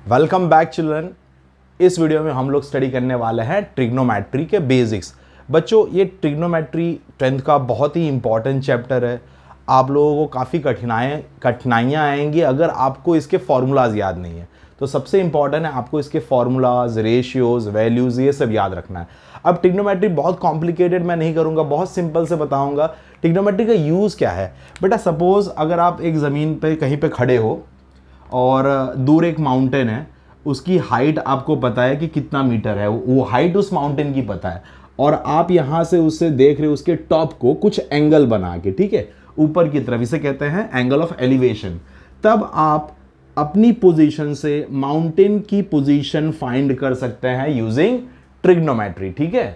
Welcome back children. इस video में हम लोग स्टडी करने वाले हैं ट्रिग्नोमेट्री के बेसिक्स। बच्चों, ये ट्रिग्नोमेट्री 10th का बहुत ही इंपॉर्टेंट चैप्टर है। आप लोगों को काफ़ी कठिनाइयाँ आएंगी अगर आपको इसके फॉर्मूलाज याद नहीं है। तो सबसे इंपॉर्टेंट है आपको इसके फॉर्मूलाज, रेशियोज, वैल्यूज़ ये सब याद रखना है। अब ट्रिग्नोमेट्री बहुत कॉम्प्लिकेटेड मैं नहीं करूँगा, बहुत सिंपल से बताऊँगा ट्रिग्नोमेट्री का यूज़ क्या है। बेटा सपोज़ अगर आप एक ज़मीन पर कहीं पर खड़े हो और दूर एक माउंटेन है, उसकी हाइट आपको पता है कि कितना मीटर है, वो हाइट उस माउंटेन की पता है, और आप यहाँ से उससे देख रहे हो उसके टॉप को कुछ एंगल बना के, ठीक है, ऊपर की तरफ, इसे कहते हैं एंगल ऑफ एलिवेशन। तब आप अपनी पोजीशन से माउंटेन की पोजीशन फाइंड कर सकते हैं यूजिंग ट्रिग्नोमेट्री, ठीक है।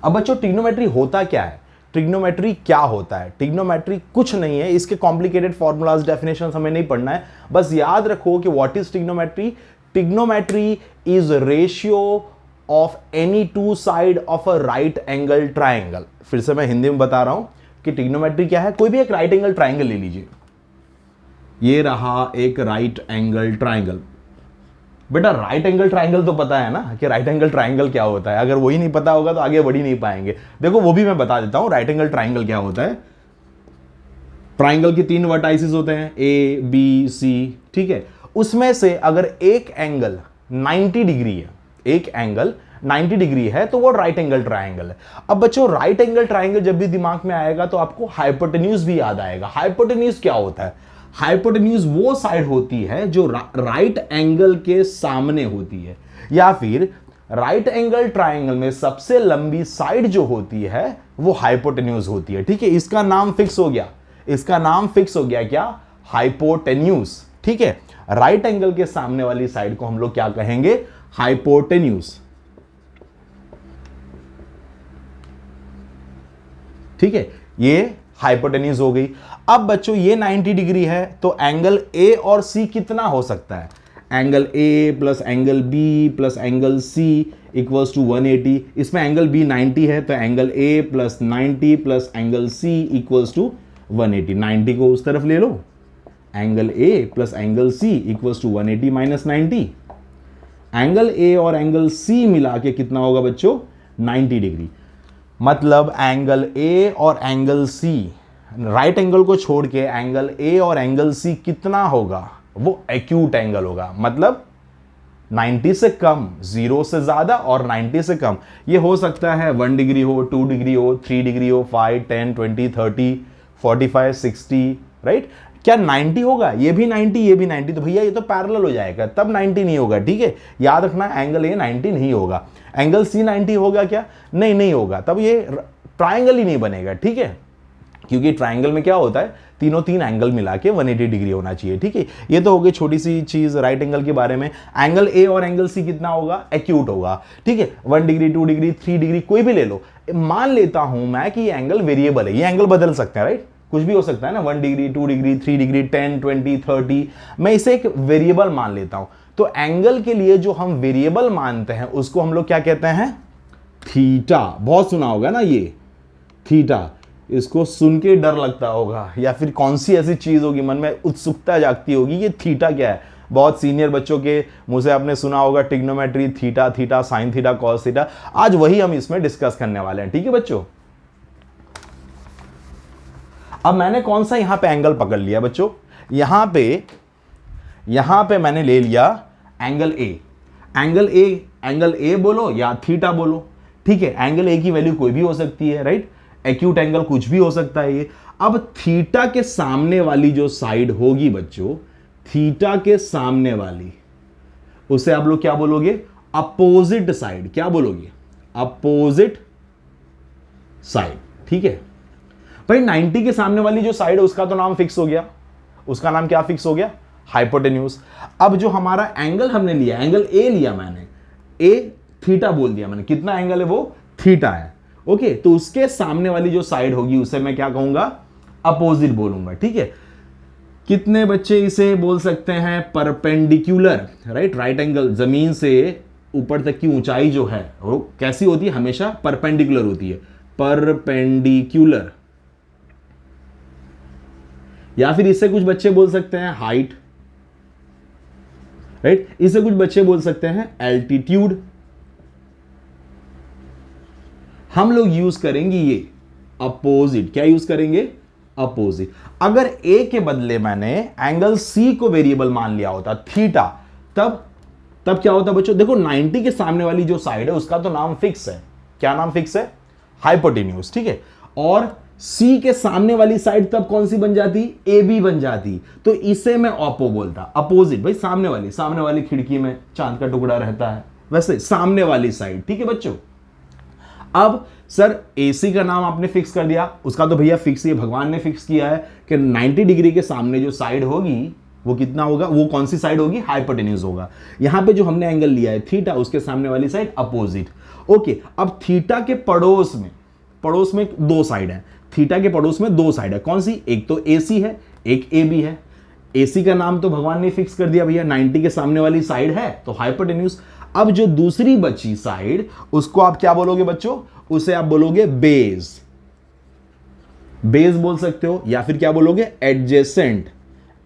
अब बच्चों ट्रिग्नोमेट्री होता क्या है, ट्रिग्नोमेट्री क्या होता है? ट्रिग्नोमेट्री कुछ नहीं है, इसके कॉम्प्लिकेटेड फॉर्मूलाज, डेफिनेशंस हमें नहीं पढ़ना है। बस याद रखो कि what is trigonometry. Trigonometry is ratio of any two side of a right angle triangle. फिर से मैं हिंदी में बता रहा हूं कि ट्रिग्नोमेट्री क्या है। कोई भी एक राइट एंगल ट्राइंगल ले लीजिए, ये रहा एक राइट एंगल ट्राइंगल। बेटा राइट एंगल ट्राइंगल तो पता है ना कि राइट एंगल ट्राइंगल क्या होता है। अगर वही नहीं पता होगा तो आगे बढ़ ही नहीं पाएंगे। देखो वो भी मैं बता देता हूं राइट एंगल ट्राइंगल क्या होता है। ट्राइंगल की 3 वर्टाइसिस होते हैं, ए बी सी, ठीक है। उसमें से अगर एक एंगल 90 डिग्री है, एक एंगल 90 डिग्री है तो वो राइट एंगल ट्राइंगल है। अब बच्चों राइट एंगल ट्राइंगल जब भी दिमाग में आएगा तो आपको हाइपोटेन्यूज भी याद आएगा। हाइपोटेन्यूज क्या होता है? हाइपोटेन्यूज वो साइड होती है जो राइट एंगल के सामने होती है, या फिर राइट एंगल ट्राइंगल में सबसे लंबी साइड जो होती है वो हाइपोटेन्यूज होती है, ठीक है। इसका नाम फिक्स हो गया, इसका नाम फिक्स हो गया क्या? हाइपोटेन्यूज, ठीक है। राइट एंगल के सामने वाली साइड को हम लोग क्या कहेंगे? हाइपोटेन्यूज, ठीक है। ये हाइपोटेन्यूज हो गई। अब बच्चों ये 90 डिग्री है तो एंगल ए और सी कितना हो सकता है? Angle A plus angle B plus angle C equals to 180। इसमें एंगल बी 90 है तो एंगल ए प्लस 90 प्लस एंगल सी इक्वल्स टू 180। 90 को उस तरफ ले लो, angle A plus angle C equals to 180 minus 90। Angle A और एंगल सी मिला के कितना होगा बच्चों? 90 डिग्री। मतलब एंगल ए और एंगल सी, राइट एंगल को छोड़ के एंगल ए और एंगल सी कितना होगा? वो एक्यूट एंगल होगा। मतलब 90 से कम, 0 से ज्यादा और 90 से कम। ये हो सकता है 1 डिग्री हो, 2 डिग्री हो, 3 डिग्री हो, 5, 10, 20, 30, 45, 60, राइट। क्या 90 होगा? ये भी 90, ये भी 90, तो भैया ये तो पैरेलल हो जाएगा, तब 90 नहीं होगा, ठीक है। याद रखना एंगल ए 90 नहीं होगा। एंगल सी 90 होगा क्या? नहीं, नहीं होगा, तब ये ट्राइंगल ही नहीं बनेगा, ठीक है। क्योंकि ट्राइंगल में क्या होता है, तीनों तीन एंगल मिला के 180 डिग्री होना चाहिए, ठीक है। ये तो हो गई छोटी सी चीज राइट एंगल के बारे में। एंगल ए और एंगल सी कितना होगा? एक्यूट होगा, ठीक है। 1 डिग्री, 2 डिग्री, 3 डिग्री, कोई भी ले लो। मान लेता हूं मैं कि ये एंगल वेरिएबल है, ये एंगल बदल सकते हैं, राइट। कुछ भी हो सकता है ना, 1 डिग्री, 2 डिग्री, 3 डिग्री, 10, 20, 30। मैं इसे एक वेरिएबल मान लेता हूं। तो एंगल के लिए जो हम वेरिएबल मानते हैं उसको हम लोग क्या कहते हैं? थीटा। बहुत सुना होगा ना ये थीटा। इसको सुन के डर लगता होगा, या फिर कौन सी ऐसी चीज होगी मन में उत्सुकता जागती होगी, ये थीटा क्या है। बहुत सीनियर बच्चों के मुंह से आपने सुना होगा trigonometry, theta, theta sine theta cos theta. आज वही हम इसमें डिस्कस करने वाले हैं, ठीक है बच्चों। अब मैंने कौन सा यहां पे एंगल पकड़ लिया बच्चों? यहां पे मैंने ले लिया एंगल ए। एंगल ए बोलो या थीटा बोलो, ठीक है। एंगल ए की वैल्यू कोई भी हो सकती है, राइट। एक्यूट एंगल कुछ भी हो सकता है ये। अब थीटा के सामने वाली जो साइड होगी बच्चों, थीटा के सामने वाली, उसे आप लोग क्या बोलोगे? Opposite side. क्या बोलोगे? अपोजिट साइड, ठीक है भाई। 90 के सामने वाली जो साइड है उसका तो नाम फिक्स हो गया, उसका नाम क्या फिक्स हो गया? हाइपोटेन्यूज। अब जो हमारा एंगल हमने लिया, एंगल ए लिया मैंने, ए थीटा बोल दिया मैंने, कितना एंगल है वो? थीटा है, ओके। तो उसके सामने वाली जो साइड होगी उसे मैं क्या कहूंगा? अपोजिट बोलूंगा, ठीक है। कितने बच्चे इसे बोल सकते हैं? Perpendicular, right. राइट एंगल, जमीन से ऊपर तक की ऊंचाई जो है वो कैसी होती है? हमेशा परपेंडिकुलर होती है, परपेंडिकुलर, या फिर इससे कुछ बच्चे बोल सकते हैं हाइट, राइट। इससे कुछ बच्चे बोल सकते हैं एल्टीट्यूड। हम लोग यूज करेंगे ये अपोजिट। क्या यूज करेंगे? अपोजिट। अगर ए के बदले मैंने एंगल सी को वेरिएबल मान लिया होता थीटा, तब क्या होता बच्चों? देखो 90 के सामने वाली जो साइड है उसका तो नाम फिक्स है। क्या नाम फिक्स है? हाइपोटेन्यूज, ठीक है। और सी के सामने वाली साइड तब कौन सी बन जाती? ए बी बन जाती। तो इसे मैं ऑपो बोलता, अपोजिट। भाई सामने वाली खिड़की में चांद का टुकड़ा रहता है, वैसे सामने वाली साइड, ठीक है बच्चों। अब सर एसी का नाम आपने फिक्स कर दिया, उसका तो भैया फिक्स ही, भगवान ने फिक्स किया है कि 90 डिग्री के सामने जो साइड होगी वो कितना होगा? वो कौन सी साइड होगी? हाइपोटेन्यूज होगा। यहां पे जो हमने एंगल लिया है थीटा, उसके सामने वाली साइड अपोजिट। ओके, अब थीटा के पड़ोस में दो साइड है। थीटा के पड़ोस में दो साइड है, कौन सी? एक तो एसी है, एक ए बी है। एसी का नाम तो भगवान ने फिक्स कर दिया भैया, 90 के सामने वाली साइड है तो हाइपोटेन्यूज। अब जो दूसरी बची साइड, उसको आप क्या बोलोगे बच्चों? उसे आप बोलोगे बेस। बेस बोल सकते हो, या फिर क्या बोलोगे? एडजेसेंट।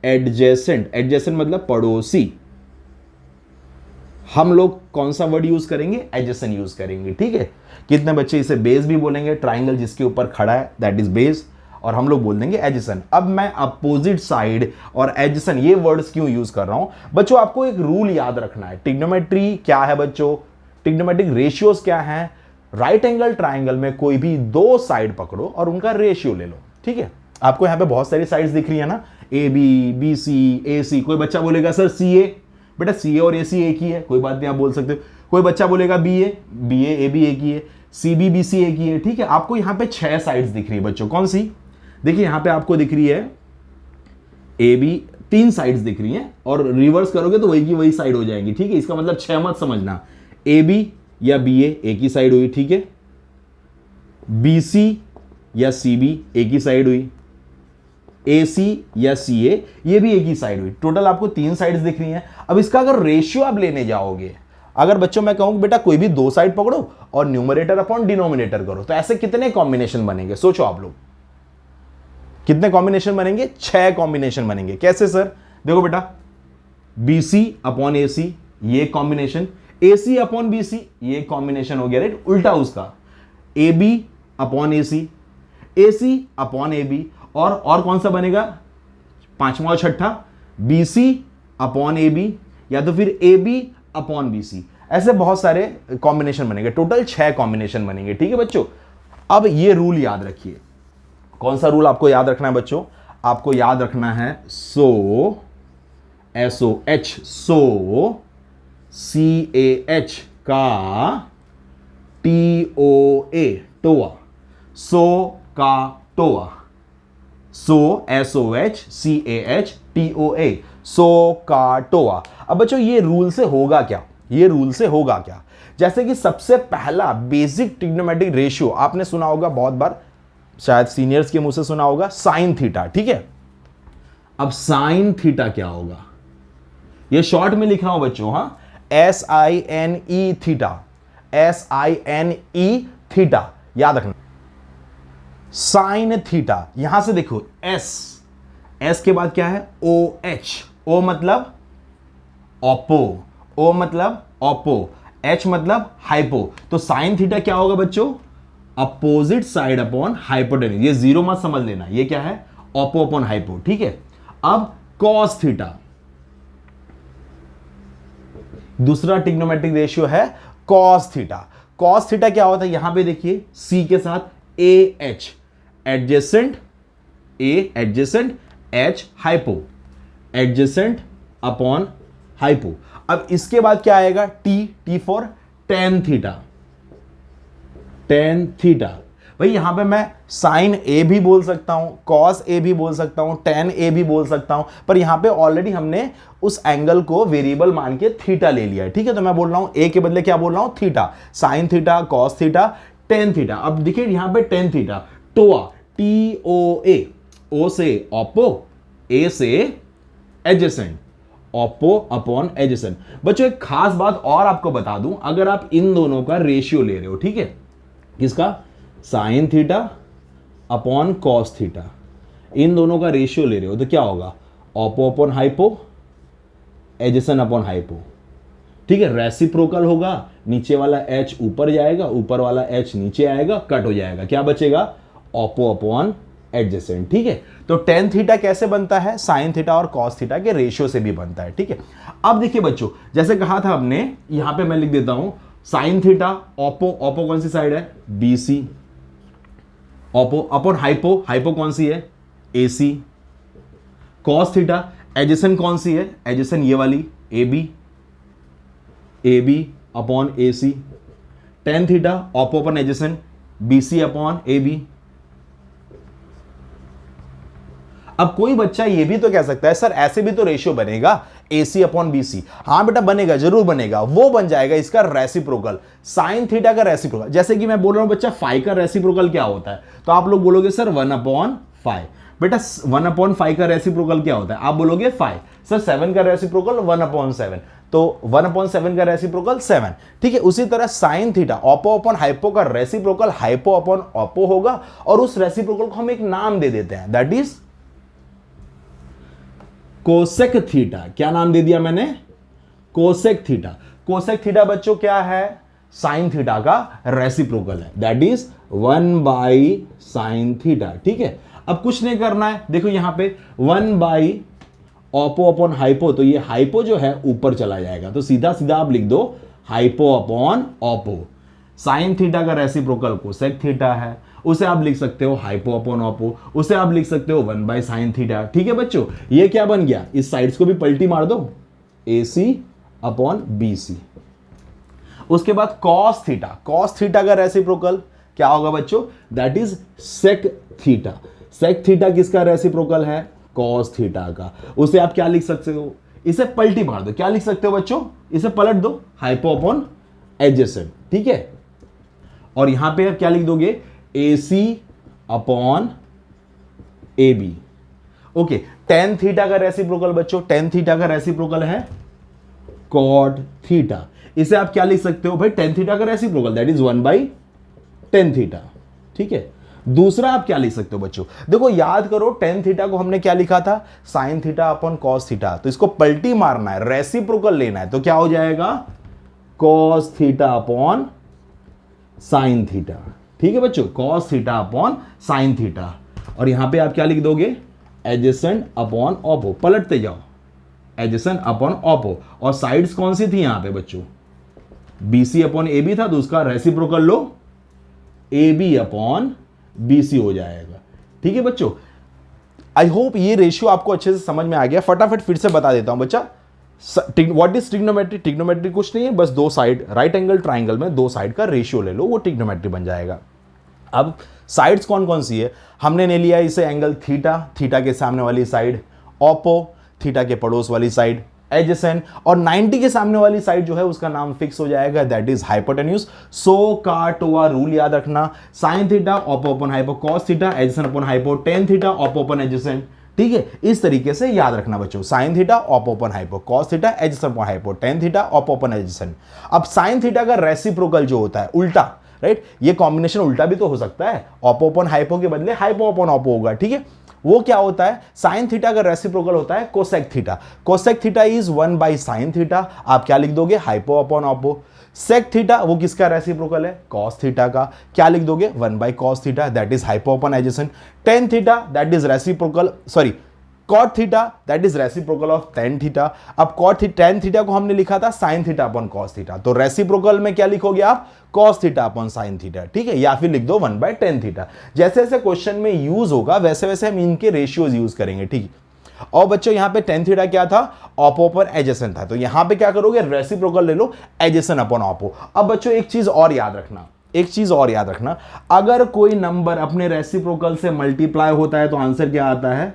एडजेसेंट मतलब पड़ोसी। हम लोग कौन सा वर्ड यूज करेंगे? एडजेसेंट यूज करेंगे, ठीक है। कितने बच्चे इसे बेस भी बोलेंगे? ट्राइंगल जिसके ऊपर खड़ा है दैट इज बेस, और हम लोग बोल देंगे एडजेसेंट। अब मैं अपोजिट साइड और एडजेसेंट ये वर्ड्स क्यों यूज कर रहा हूं बच्चों? आपको एक रूल याद रखना है। ट्रिग्नोमेट्री क्या है बच्चों? ट्रिग्नोमेट्रिक रेशियोज क्या है? राइट एंगल ट्राइंगल में कोई भी दो साइड पकड़ो और उनका रेशियो ले लो, ठीक है। आपको यहां पे बहुत सारी साइड्स दिख रही है ना, ए बी, बी सी, ए सी। कोई बच्चा बोलेगा सर सी ए, बेटा सी ए और ए सी एक ही है, कोई बात नहीं, आप बोल सकते हो। कोई बच्चा बोलेगा बी ए बी एक ही है, सी बी सी एक ही है, ठीक है। आपको यहां पे 6 साइड्स दिख रही है बच्चों, कौन सी? देखिए यहां पे आपको दिख रही है ए बी, 3 साइड्स दिख रही हैं, और रिवर्स करोगे तो वही की वही साइड हो जाएंगी, ठीक है। इसका मतलब 6 मत समझना। ए बी या बी ए एक ही साइड हुई, ठीक है। बी सी या सी बी एक ही साइड हुई। ए सी या सी ए ये भी एक ही साइड हुई। टोटल आपको 3 साइड्स दिख रही हैं। अब इसका अगर रेशियो आप लेने जाओगे, अगर बच्चों मैं कहूं बेटा कोई भी दो साइड पकड़ो और न्यूमरेटर अपॉन डिनोमिनेटर करो, तो ऐसे कितने कॉम्बिनेशन बनेंगे? सोचो आप लोग, कितने कॉम्बिनेशन बनेंगे? 6 कॉम्बिनेशन बनेंगे। कैसे सर? देखो बेटा, B C upon A C ये combination, A C upon B C ये कॉम्बिनेशन हो गया, राइट। उल्टा उसका A B upon A C upon A B, और कौन सा बनेगा? पांचवा और छठा, B C upon A B, या तो फिर A B upon B C. ऐसे बहुत सारे कॉम्बिनेशन बनेंगे, टोटल 6 कॉम्बिनेशन बनेंगे, ठीक है बच्चों। अब ये रूल याद रखिए। कौन सा रूल आपको याद रखना है बच्चों? आपको याद रखना है सो, SOH, सो, CAH का TOA, टोआ, सो का टोआ, सो SOH CAH TOA, सो का टोआ। अब बच्चों ये रूल से होगा क्या? जैसे कि सबसे पहला बेसिक ट्रिग्नोमेट्रिक रेशियो आपने सुना होगा बहुत बार, शायद सीनियर्स के मुंह से सुना होगा, साइन थीटा, ठीक है। अब साइन थीटा क्या होगा? ये शॉर्ट में लिख रहा हूं बच्चों, हाँ, SINE थीटा, SINE थीटा याद रखना। साइन थीटा, यहां से देखो S के बाद क्या है? OH, O मतलब ऑपो, H मतलब हाइपो। तो साइन थीटा क्या होगा बच्चों? Opposite side upon hypotenuse. ये जीरो मत समझ लेना, ये क्या है? ऑपो अपॉन हाइपो, ठीक है। अब कॉस थीटा, दूसरा ट्रिग्नोमेट्रिक रेशियो है कॉस थीटा। कॉस थीटा क्या होता है? यहां पे देखिए C के साथ AH, adjacent, A adjacent, H hypo, adjacent upon hypo. अब इसके बाद क्या आएगा? T for tan theta, tan theta. भाई यहां पे मैं साइन ए भी बोल सकता हूं, कॉस ए भी बोल सकता हूं, टेन ए भी बोल सकता हूं, पर यहां पे ऑलरेडी हमने उस एंगल को वेरिएबल मान के थीटा ले लिया है, ठीक है। तो मैं बोल रहा हूं ए के बदले क्या बोल रहा हूं? Theta, sine theta, cos theta, ten theta. अब देखिए यहां पे टेन थीटा, टोआ, TOA, O से ऑपो, A से एडजेसेंट, ऑपो अपॉन एडजेसेंट। बच्चों एक खास बात और आपको बता दूं, अगर आप इन दोनों का रेशियो ले रहे हो, ठीक है, किसका? Sine theta upon cos theta, इन दोनों का रेशियो ले रहे हो तो क्या होगा, oppo upon hypo, adjacent upon hypo, ठीक है। रेसिप्रोकल होगा, नीचे वाला h ऊपर जाएगा, ऊपर वाला h नीचे आएगा, कट हो जाएगा, क्या बचेगा, ऑपो अपॉन एडजेसेंट, ठीक है। तो टेन थीटा कैसे बनता है, साइन थीटा और कॉस थीटा के रेशियो से भी बनता है, ठीक है। अब देखिए बच्चों, जैसे कहा था हमने, यहां पे मैं लिख देता हूं साइन थीटा, ऑपो, ऑपो कौन सी साइड है, BC, Oppo upon hypo, hypo कौन सी है, AC, कॉस थीटा, एडजेसेंट कौन सी है, एडजेसेंट ये वाली AB upon AC, tan theta, Oppo upon adjacent BC upon AB। अब कोई बच्चा ये भी तो कह सकता है सर ऐसे भी तो रेशियो बनेगा, AC अपॉन BC। हाँ बेटा बनेगा, जरूर बनेगा, वो बन जाएगा इसका रेसिप्रोकल, साइन थीटा का रेसिप्रोकल। जैसे कि मैं बोल रहा हूं बच्चा फाई का रेसिप्रोकल क्या होता है, तो आप लोग बोलोगे सर 1/5। बेटा 1/5 का रेसिप्रोकल क्या होता है, आप बोलोगे 5। सर 7 का रेसिप्रोकल 1/7, तो 1/7 का रेसिप्रोकल 7, ठीक है। उसी तरह sine theta, Oppo upon hypo का रेसिप्रोकल हाइपो अपॉन ऑपो होगा, और उस रेसिप्रोकल को हम एक नाम दे देते हैं, दैट इज कोसेक थीटा। क्या नाम दे दिया मैंने, कोसेक थीटा। कोसेक थीटा बच्चों क्या है, साइन थीटा का रेसिप्रोकल है, दैट इज 1/sin थीटा, ठीक है। अब कुछ नहीं करना है, देखो यहां पे 1/ऑपो अपॉन हाइपो, तो ये हाइपो जो है ऊपर चला जाएगा, तो सीधा सीधा आप लिख दो hypo upon Oppo. Sine theta का रेसिप्रोकल कोसेक थीटा है, उसे आप लिख सकते हो हाइपो अपॉन ऑपो, उसे आप लिख सकते हो 1/sin थीटा, ठीक है बच्चों। ये क्या बन गया, इस साइड्स को भी पलटी मार दो, AC अपॉन BC। उसके बाद कॉस थीटा, कॉस थीटा का रेसिप्रोकल क्या होगा बच्चों, that is sec theta. Sec theta किसका रेसिप्रोकल है, कॉस थीटा का। उसे आप क्या लिख सकते हो, इसे पलटी मार दो, क्या लिख सकते हो बच्चों, इसे पलट दो, हाइपो अपॉन एडजेसेंट, ठीक है। और यहां पे आप क्या लिख दोगे, AC upon AB। Okay, tan theta का रेसिप्रोकल बच्चों, टेन थीटा का रेसिप्रोकल है कॉट थीटा। इसे आप क्या लिख सकते हो भाई, टेन थीटा का रेसिप्रोकल दैट इज 1/10 थीटा, ठीक है। दूसरा आप क्या लिख सकते हो बच्चों, देखो याद करो टेन थीटा को हमने क्या लिखा था, sine theta upon cos theta, तो इसको पलटी मारना है, रेसिप्रोकल लेना है, तो क्या हो जाएगा, cos theta upon sine theta, ठीक है बच्चों, cos theta upon sine theta. और यहां पे आप क्या लिख दोगे, एडजेसेंट अपॉन ऑपो, पलटते जाओ, एडजेसेंट अपॉन ऑपो। और साइड्स कौन सी थी यहां पे बच्चों, BC अपॉन AB था, तो उसका रेसिप्रोकल लो, AB अपॉन BC हो जाएगा, ठीक है बच्चों। आई होप ये रेशियो आपको अच्छे से समझ में आ गया। फटाफट फिर से बता देता हूं बच्चा, व्हाट इज ट्रिग्नोमेट्री। ट्रिग्नोमेट्री कुछ नहीं है, बस दो साइड, राइट एंगल ट्राइंगल में दो साइड का रेशियो ले लो, वो ट्रिग्नोमेट्री बन जाएगा। अब साइड्स कौन कौन सी है, हमने ले लिया इसे एंगल थीटा, थीटा के सामने वाली साइड ऑपो, थीटा के पड़ोस वाली साइड एडजेसेंट, और 90 के सामने वाली साइड जो है उसका नाम फिक्स हो जाएगा, दैट इज हाइपोटेन्यूज। सो का टोआ रूल याद रखना, sine theta Oppo upon hypo, cos theta adjacent upon hypo, tan theta Oppo upon adjacent, ठीक है। इस तरीके से याद रखना बच्चों, sine theta Oppo upon hypo, cos theta adjacent upon hypo, tan theta Oppo upon adjacent. अब साइन थीटा का रेसिप्रोकल जो होता है उल्टा, राइट, ये कॉम्बिनेशन उल्टा भी तो हो सकता है, ऑपो अपॉन हाइपो के बदले हाइपो अपॉन ऑपो होगा, ठीक है। वो क्या होता है, साइन थीटा का रेसिप्रोकल होता है cosec theta. Cosec theta is 1/sin theta, आप क्या लिख दोगे, hypo upon oppo. Sec theta वो किसका रेसिप्रोकल है, कॉस थीटा का, क्या लिख दोगे, 1/cos theta, that is hypo upon adjacent. Tan theta that is reciprocal, sorry cot theta that is reciprocal of tan theta. अब टेन थीटा को हमने लिखा था sine theta upon cos theta, तो रेसिप्रोकल में क्या लिखोगे आप, cos theta upon sine theta, ठीक है, या फिर लिख दो 1/10 थीटा। जैसे जैसे क्वेश्चन में यूज होगा वैसे वैसे हम इनके रेशियोज यूज करेंगे, ठीक है। और बच्चों यहां पे टेन थीटा क्या था, ऑपो पर एडजेसेंट था, तो यहां पे क्या करोगे, रेसिप्रोकल ले लो, एडजेसेंट अपॉन ऑपो। अब बच्चों एक चीज और याद रखना, एक चीज और याद रखना, अगर कोई नंबर अपने रेसिप्रोकल से मल्टीप्लाई होता है तो आंसर क्या आता है,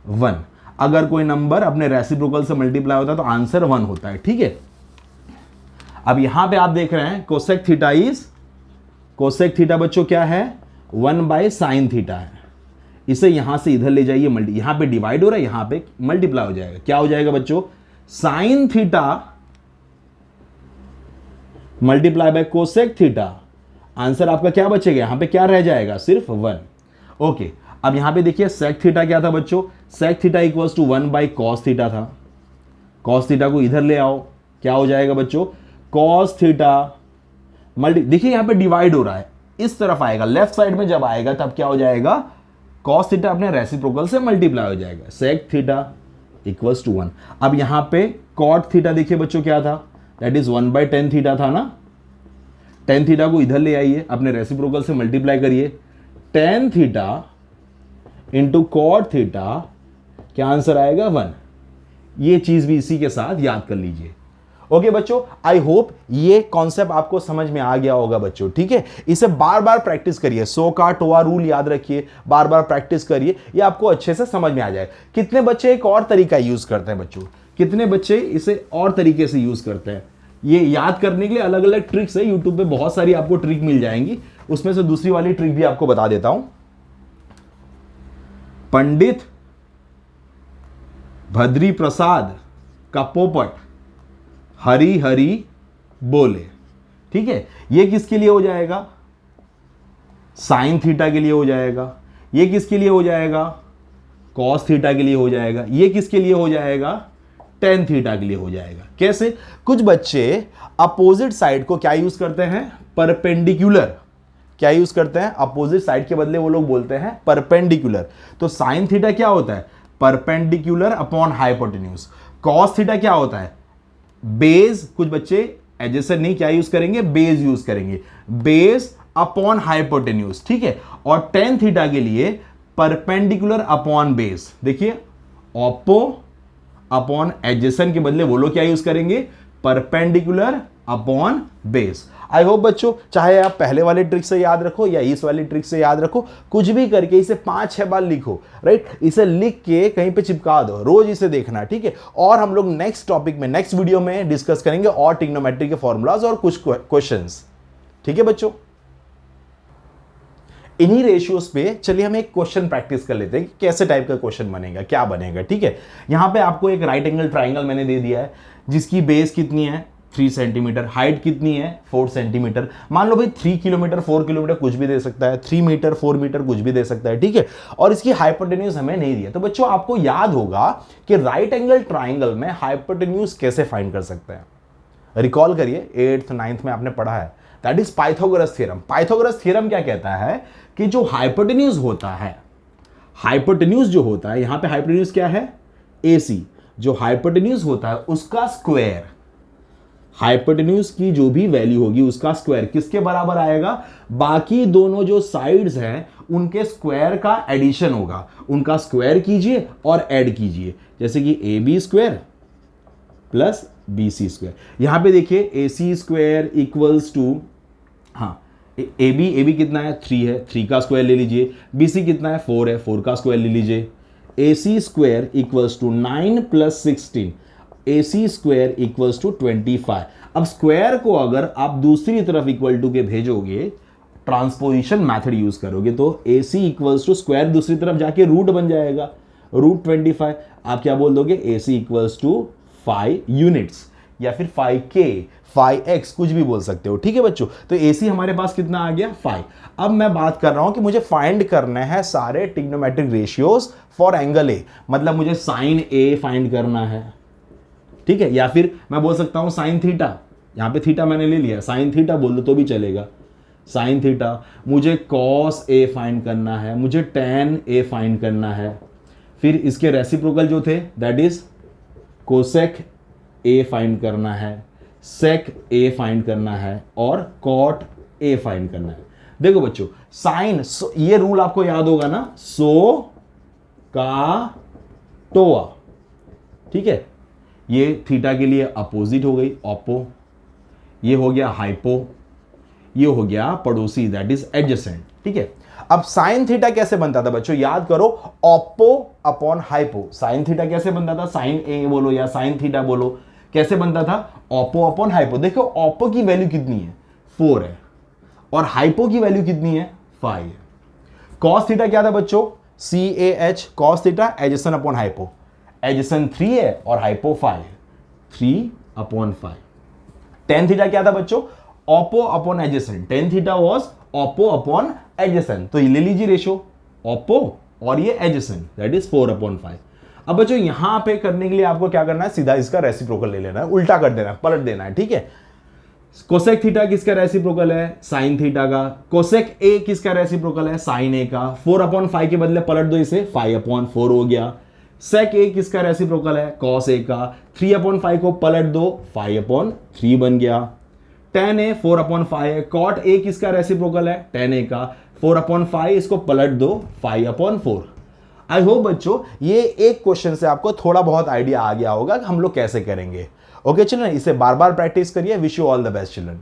1। अगर कोई नंबर अपने रेसिप्रोकल से मल्टीप्लाई होता है तो आंसर 1 होता है, ठीक है। अब यहां पे आप देख रहे हैं cosec theta is, cosec theta बच्चों क्या है, 1/sin थीटा है। इसे यहां से इधर ले जाइए, यहां पे डिवाइड हो रहा है, यहां पे मल्टीप्लाई हो जाएगा, क्या हो जाएगा बच्चों, sine theta multiply by cosec theta. Answer आपका क्या बचेगा, यहां पे क्या रह जाएगा, सिर्फ 1। ओके, अब यहां पे देखिए सेक थीटा क्या था बच्चों, sec theta equals to 1/cos theta था। cos थीटा को इधर ले आओ, क्या हो जाएगा बच्चों, cos थीटा मल्टी, देखिए यहां पे डिवाइड हो रहा है, इस तरफ आएगा, लेफ्ट साइड में जब आएगा तब क्या हो जाएगा, cos थीटा अपने रेसिप्रोकल से मल्टीप्लाई हो जाएगा, सेक थीटा इक्वल्स टू 1। अब यहां पे cot थीटा देखिए बच्चों क्या था, दैट इज 1/tan थीटा था ना, tan थीटा को इधर ले आइए, अपने रेसिप्रोकल से मल्टीप्लाई करिए, tan theta into cot theta, क्या आंसर आएगा 1। ये चीज भी इसी के साथ याद कर लीजिए। ओके बच्चों, आई होप ये कॉन्सेप्ट आपको समझ में आ गया होगा बच्चों, ठीक है। इसे बार बार प्रैक्टिस करिए, 100 का टोआ रूल याद रखिए, बार बार प्रैक्टिस करिए, ये आपको अच्छे से समझ में आ जाए। कितने बच्चे एक और तरीका यूज करते हैं बच्चों, कितने बच्चे इसे और तरीके से यूज करते हैं, ये याद करने के लिए अलग अलग ट्रिक्स है, यूट्यूब पे बहुत सारी आपको ट्रिक मिल जाएंगी, उसमें से दूसरी वाली ट्रिक भी आपको बता देता हूं। पंडित भद्री प्रसाद का पोपट हरी हरी बोले, ठीक है, ये किसके लिए हो जाएगा, साइन थीटा के लिए हो जाएगा, ये किसके लिए हो जाएगा, कॉस थीटा के लिए हो जाएगा, ये किसके लिए हो जाएगा, टेन थीटा के लिए हो जाएगा। कैसे, कुछ बच्चे अपोजिट साइड को क्या यूज करते हैं, परपेंडिकुलर, क्या यूज करते हैं, अपोजिट साइड के बदले वो लोग बोलते हैं परपेंडिकुलर। तो साइन थीटा क्या होता है, perpendicular upon hypotenuse. Cos theta क्या होता है, बेस, कुछ बच्चे एडजेसेंट नहीं, क्या यूज करेंगे, बेस यूज करेंगे, बेस अपॉन हाइपोटेन्यूज, ठीक है। और टेन थीटा के लिए परपेंडिकुलर अपॉन बेस, देखिए ऑपो अपॉन एडजेसेंट के बदले वो लोग क्या यूज करेंगे, perpendicular upon base. I hope बच्चों, चाहे आप पहले वाले ट्रिक से याद रखो या इस वाली ट्रिक से याद रखो, कुछ भी करके इसे 5-6 बार लिखो, राइट, इसे लिख के कहीं पे चिपका दो, रोज इसे देखना, ठीक है। और हम लोग नेक्स्ट टॉपिक में, नेक्स्ट वीडियो में डिस्कस करेंगे और ट्रिग्नोमेट्री के फॉर्मूलाज और कुछ क्वेश्चंस, ठीक है बच्चों। इन्हीं रेशियोज पे चलिए हम एक क्वेश्चन प्रैक्टिस कर लेते हैं कि कैसे टाइप का क्वेश्चन बनेगा, क्या बनेगा, ठीक है। यहां पे आपको एक राइट एंगल ट्राइंगल मैंने दे दिया है, जिसकी बेस कितनी है 3 सेंटीमीटर, हाइट कितनी है 4 सेंटीमीटर। मान लो भाई 3 किलोमीटर 4 किलोमीटर कुछ भी दे सकता है, 3 मीटर 4 मीटर कुछ भी दे सकता है, ठीक है। और इसकी हाइपोटेन्यूज हमें नहीं दिया, तो बच्चों आपको याद होगा कि राइट एंगल ट्राइंगल में हाइपोटेन्यूज कैसे फाइंड कर सकते हैं। रिकॉल करिए, 8th 9th में आपने पढ़ा है, that is Pythagoras theorem. Pythagoras theorem क्या कहता है कि जो हाइपोटेन्यूज होता है, हाइपोटेन्यूज जो होता है, यहां पे हाइपोटेन्यूज क्या है, AC, जो हाइपोटेन्यूज होता है उसका स्क्वायर, हाइपोटेन्यूज की जो भी वैल्यू होगी उसका स्क्वायर किसके बराबर आएगा, बाकी दोनों जो साइड्स हैं उनके स्क्वायर का एडिशन होगा, उनका स्क्वायर कीजिए और ऐड कीजिए, जैसे कि AB square plus BC square. यहां पे देखिए AC स्क्वायर इक्वल्स टू, हाँ AB कितना है 3 है, 3 का स्क्वायर ले लीजिए, BC कितना है 4 है, 4 का स्क्वायर ले लीजिए, AC square equals to 9 plus 16, AC square equals to 25। अब स्क्वायर को अगर आप दूसरी तरफ इक्वल टू के भेजोगे, ट्रांसपोजिशन मेथड यूज करोगे, तो AC इक्वल्स टू स्क्वायर दूसरी तरफ जाके रूट बन जाएगा, रूट 25। आप क्या बोल दोगे, AC इक्वल्स टू 5 यूनिट्स या फिर 5K 5x कुछ भी बोल सकते हो, ठीक है बच्चों। तो AC हमारे पास कितना आ गया 5। अब मैं बात कर रहा हूं कि मुझे फाइंड करने हैं सारे trigonometric ratios for angle A, मतलब मुझे साइन A फाइंड करना है, ठीक है। या फिर मैं बोल सकता हूं साइन थीटा, यहां पे थीटा मैंने ले लिया, साइन थीटा बोल दो तो भी चलेगा, साइन थीटा। मुझे कॉस A फाइंड करना है, मुझे टैन A फाइंड करना है, फिर इसके रेसिप्रोकल जो थे that is cosec A find करना है, सेक A फाइंड करना है और कॉट A फाइंड करना है। देखो बच्चों साइन, ये रूल आपको याद होगा ना, सो का टोआ, ठीक है। ये थीटा के लिए अपोजिट हो गई ऑपो, ये हो गया हाइपो, ये हो गया पड़ोसी दैट इज एडजेसेंट, ठीक है। अब साइन थीटा कैसे बनता था बच्चों, याद करो, Oppo upon hypo. Sine theta कैसे बनता था, साइन ए बोलो या साइन थीटा बोलो, कैसे बनता था, ऑपो अपॉन हाइपो। देखो ऑपो की वैल्यू कितनी है 4 है और हाइपो की वैल्यू कितनी है 5 है। कॉस थीटा क्या था बच्चों, CAH, cos theta adjacent upon hypo, adjacent 3 है और हाइपो 5 है, 3 अपॉन 5। टेन थीटा क्या था बच्चों, Oppo upon adjacent, tan theta was Oppo upon adjacent. तो ये ले लीजिए रेशो, ऑपो और ये एडजेसेंट, दैट इज 4/5। अब बच्चों यहां पे करने के लिए आपको क्या करना है, सीधा इसका रेसिप्रोकल ले लेना है, उल्टा कर देना है, पलट देना है, ठीक है। कोसेक थीटा किसका रेसिप्रोकल है, साइन थीटा का। कोसेक ए किसका रेसिप्रोकल है, साइन ए का। 4/5 के बदले पलट दो इसे, 5/4 हो गया। सेक ए किसका रेसिप्रोकल है, कॉस ए का। 3/5 को पलट दो, 5/3 बन गया। tan ए 4/5 है। कॉट ए किसका रेसिप्रोकल है, tan ए का। 4/5 इसको पलट दो, 5/4। आई होप बच्चों ये एक क्वेश्चन से आपको थोड़ा बहुत आइडिया आ गया होगा कि हम लोग कैसे करेंगे। ओके चिल्ड्रन, इसे बार बार प्रैक्टिस करिए। Wish you all the best children.